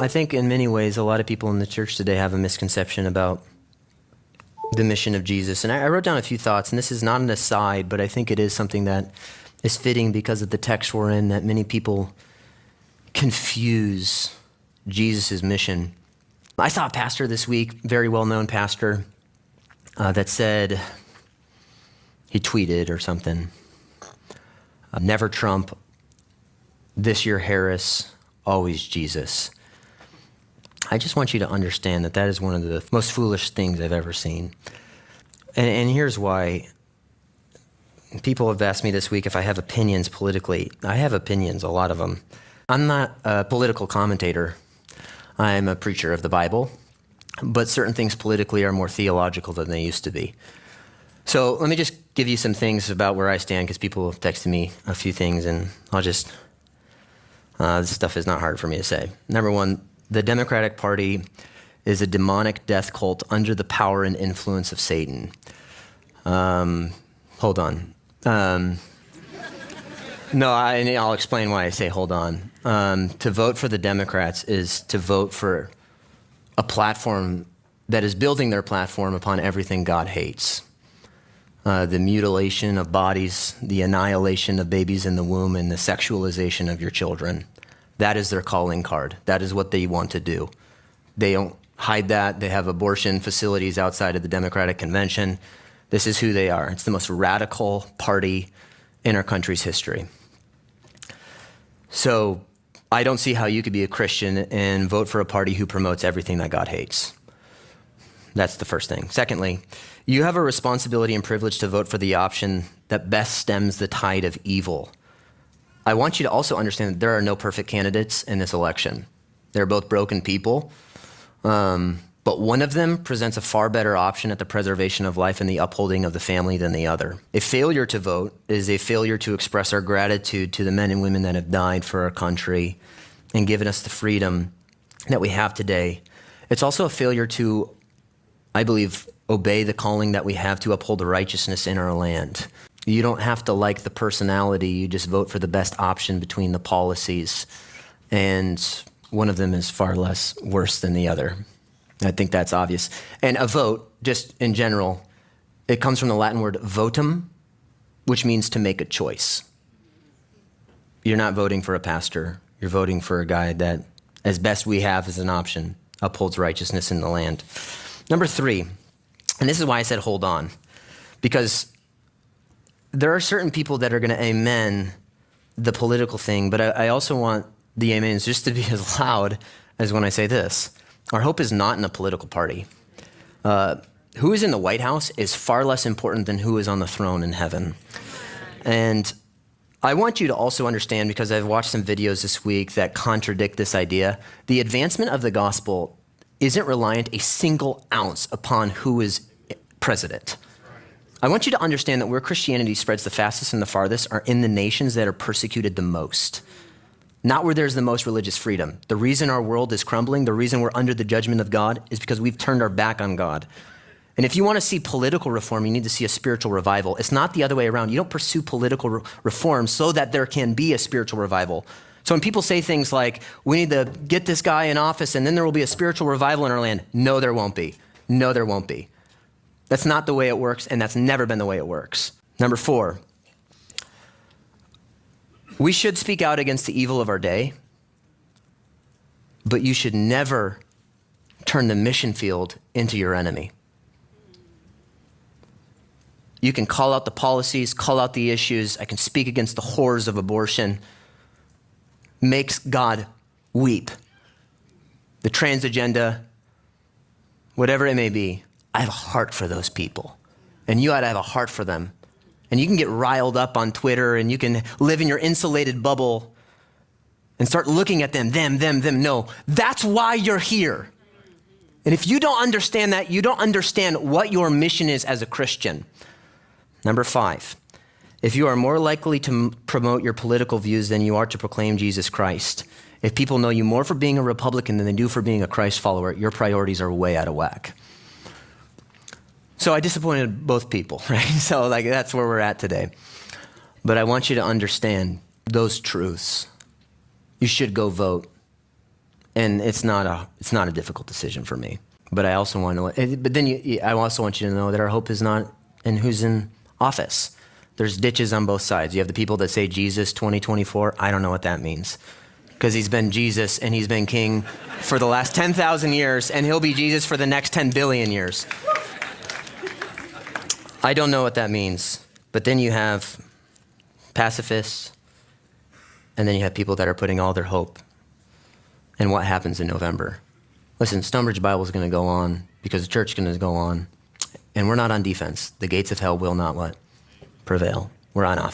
I think in many ways, a lot of people in the church today have a misconception about the mission of Jesus. And I wrote down a few thoughts, and this is not an aside, but I think it is something that is fitting because of the text we're in, that many people confuse Jesus' mission. I saw a pastor this week, very well-known pastor, that said, he tweeted or something, never Trump, this year Harris, always Jesus. I just want you to understand that that is one of the most foolish things I've ever seen. And here's why. People have asked me this week if I have opinions politically. I have opinions, a lot of them. I'm not a political commentator. I'm a preacher of the Bible, but certain things politically are more theological than they used to be. So let me just give you some things about where I stand, because people have texted me a few things, and I'll just, this stuff is not hard for me to say. Number one, the Democratic Party is a demonic death cult under the power and influence of Satan. Hold on. No, I'll explain why I say hold on. To vote for the Democrats is to vote for a platform that is building their platform upon everything God hates. The mutilation of bodies, the annihilation of babies in the womb, and the sexualization of your children. That is their calling card. That is what they want to do. They don't hide that. They have abortion facilities outside of the Democratic Convention. This is who they are. It's the most radical party in our country's history. So I don't see how you could be a Christian and vote for a party who promotes everything that God hates. That's the first thing. Secondly, you have a responsibility and privilege to vote for the option that best stems the tide of evil. I want you to also understand that there are no perfect candidates in this election. They're both broken people, but one of them presents a far better option at the preservation of life and the upholding of the family than the other. A failure to vote is a failure to express our gratitude to the men and women that have died for our country and given us the freedom that we have today. It's also a failure to, I believe, obey the calling that we have to uphold the righteousness in our land. You don't have to like the personality, you just vote for the best option between the policies, and one of them is far less worse than the other. I think that's obvious. And a vote, just in general, it comes from the Latin word votum, which means to make a choice. You're not voting for a pastor, you're voting for a guy that, as best we have as an option, upholds righteousness in the land. Number three, and this is why I said hold on, because there are certain people that are going to amen the political thing, but I also want the amens just to be as loud as when I say this. Our hope is not in a political party. Who is in the White House is far less important than who is on the throne in heaven. And I want you to also understand, because I've watched some videos this week that contradict this idea, the advancement of the gospel isn't reliant a single ounce upon who is president. I want you to understand that where Christianity spreads the fastest and the farthest are in the nations that are persecuted the most, not where there's the most religious freedom. The reason our world is crumbling, the reason we're under the judgment of God, is because we've turned our back on God. And if you want to see political reform, you need to see a spiritual revival. It's not the other way around. You don't pursue political reform so that there can be a spiritual revival. So when people say things like, we need to get this guy in office and then there will be a spiritual revival in our land, no, there won't be. No, there won't be. That's not the way it works, and that's never been the way it works. Number four, we should speak out against the evil of our day, but you should never turn the mission field into your enemy. You can call out the policies, call out the issues. I can speak against the horrors of abortion. Makes God weep. The trans agenda, whatever it may be. I have a heart for those people, and you ought to have a heart for them. And you can get riled up on Twitter, and you can live in your insulated bubble and start looking at them. No, that's why you're here. And if you don't understand that, you don't understand what your mission is as a Christian. Number five, if you are more likely to promote your political views than you are to proclaim Jesus Christ, if people know you more for being a Republican than they do for being a Christ follower, your priorities are way out of whack. So I disappointed both people, right? So that's where we're at today. But I want you to understand those truths. You should go vote. And it's not a difficult decision for me. But I also want to, but then I also want you to know that our hope is not in who's in office. There's ditches on both sides. You have the people that say Jesus 2024. I don't know what that means, because he's been Jesus and he's been king for the last 10,000 years, and he'll be Jesus for the next 10 billion years. I don't know what that means. But then you have pacifists, and then you have people that are putting all their hope in what happens in November. Listen, Stonebridge Bible is going to go on because the church is going to go on, and we're not on defense. The gates of hell will not what? Prevail. We're on offense.